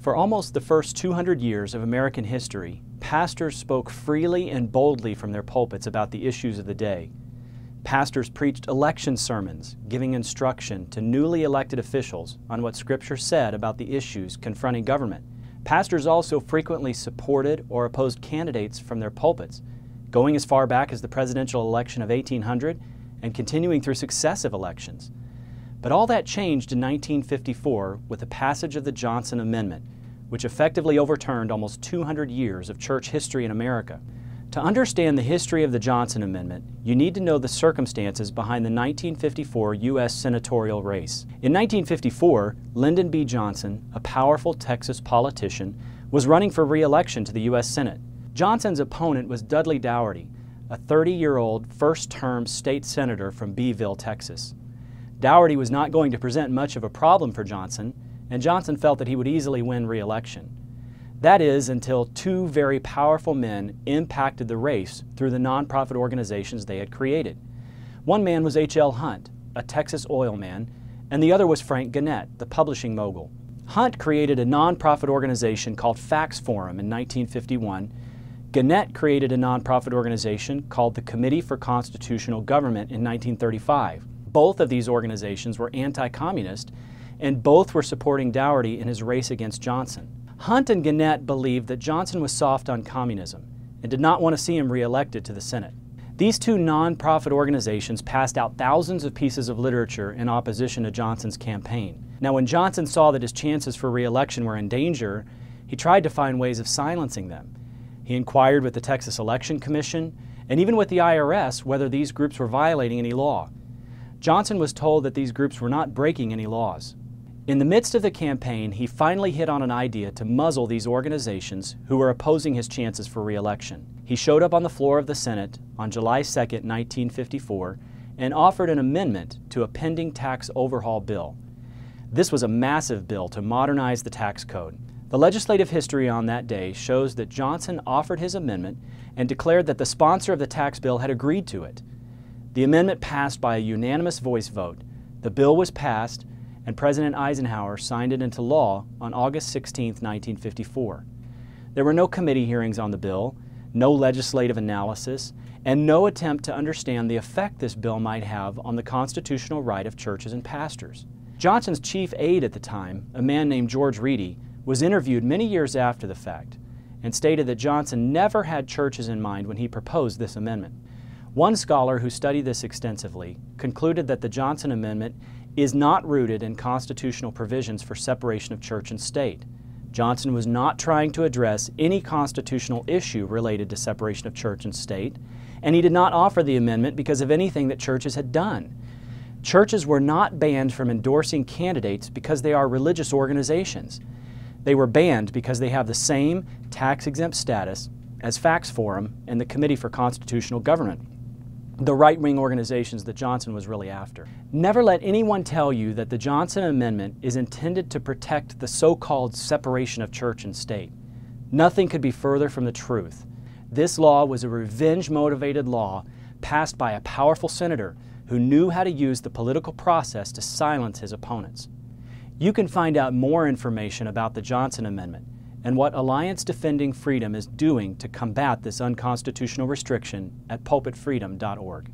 For almost the first 200 years of American history, pastors spoke freely and boldly from their pulpits about the issues of the day. Pastors preached election sermons, giving instruction to newly elected officials on what Scripture said about the issues confronting government. Pastors also frequently supported or opposed candidates from their pulpits, going as far back as the presidential election of 1800 and continuing through successive elections. But all that changed in 1954 with the passage of the Johnson Amendment, which effectively overturned almost 200 years of church history in America. To understand the history of the Johnson Amendment, you need to know the circumstances behind the 1954 U.S. senatorial race. In 1954, Lyndon B. Johnson, a powerful Texas politician, was running for re-election to the U.S. Senate. Johnson's opponent was Dudley Dougherty, a 30-year-old first-term state senator from Beeville, Texas. Dougherty was not going to present much of a problem for Johnson, and Johnson felt that he would easily win re-election. That is, until two very powerful men impacted the race through the nonprofit organizations they had created. One man was H.L. Hunt, a Texas oil man, and the other was Frank Gannett, the publishing mogul. Hunt created a nonprofit organization called Facts Forum in 1951. Gannett created a nonprofit organization called the Committee for Constitutional Government in 1935. Both of these organizations were anti-communist, and both were supporting Dougherty in his race against Johnson. Hunt and Gannett believed that Johnson was soft on communism and did not want to see him re-elected to the Senate. These two nonprofit organizations passed out thousands of pieces of literature in opposition to Johnson's campaign. Now, when Johnson saw that his chances for re-election were in danger, he tried to find ways of silencing them. He inquired with the Texas Election Commission and even with the IRS whether these groups were violating any law. Johnson was told that these groups were not breaking any laws. In the midst of the campaign, he finally hit on an idea to muzzle these organizations who were opposing his chances for re-election. He showed up on the floor of the Senate on July 2, 1954, and offered an amendment to a pending tax overhaul bill. This was a massive bill to modernize the tax code. The legislative history on that day shows that Johnson offered his amendment and declared that the sponsor of the tax bill had agreed to it. The amendment passed by a unanimous voice vote. The bill was passed, and President Eisenhower signed it into law on August 16, 1954. There were no committee hearings on the bill, no legislative analysis, and no attempt to understand the effect this bill might have on the constitutional right of churches and pastors. Johnson's chief aide at the time, a man named George Reedy, was interviewed many years after the fact and stated that Johnson never had churches in mind when he proposed this amendment. One scholar who studied this extensively concluded that the Johnson Amendment is not rooted in constitutional provisions for separation of church and state. Johnson was not trying to address any constitutional issue related to separation of church and state, and he did not offer the amendment because of anything that churches had done. Churches were not banned from endorsing candidates because they are religious organizations. They were banned because they have the same tax-exempt status as Facts Forum and the Committee for Constitutional Government, the right-wing organizations that Johnson was really after. Never let anyone tell you that the Johnson Amendment is intended to protect the so-called separation of church and state. Nothing could be further from the truth. This law was a revenge-motivated law passed by a powerful senator who knew how to use the political process to silence his opponents. You can find out more information about the Johnson Amendment and what Alliance Defending Freedom is doing to combat this unconstitutional restriction at pulpitfreedom.org.